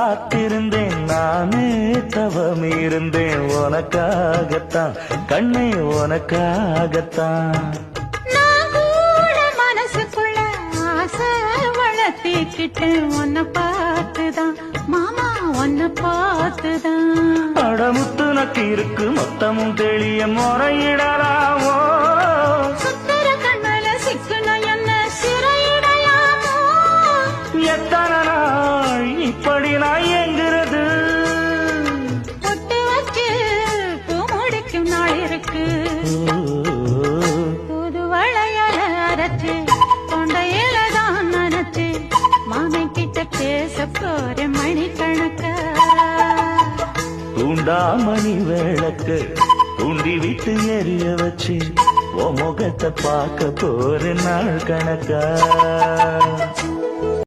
காத்திருந்தேன் நானே தவம் இருந்தேன் உனக்காகத்தான் கண்ணே உனக்காகத்தான் நான் கூட மனசுக்குள்ள ஆசை வளர்த்திக்கிட்டேன் உன்னை பார்த்துதான் மாமா உன்னை பார்த்துதான் அடமுத்து நக்கு இருக்கு மொத்தமும் தெளிய முறையிடலாமோ சுத்தர கண்மல சிக்கன என்ன சிறையிடையாமோ எத்தனை நாள் இப்படி நான் எங்கிறது பொட்டு வச்சு பூ முடிக்கும் நாள் இருக்கு புது வளையல அரைச்சு தொண்டையில தான் நினைச்சு மாமன் கிட்ட பேச போற மணிக்கணக்கா தூண்டாமணி விளக்கு தூண்டி விட்டு எரிய வச்சு உன் முகத்தை பார்க்க போற நாள் கணக்கா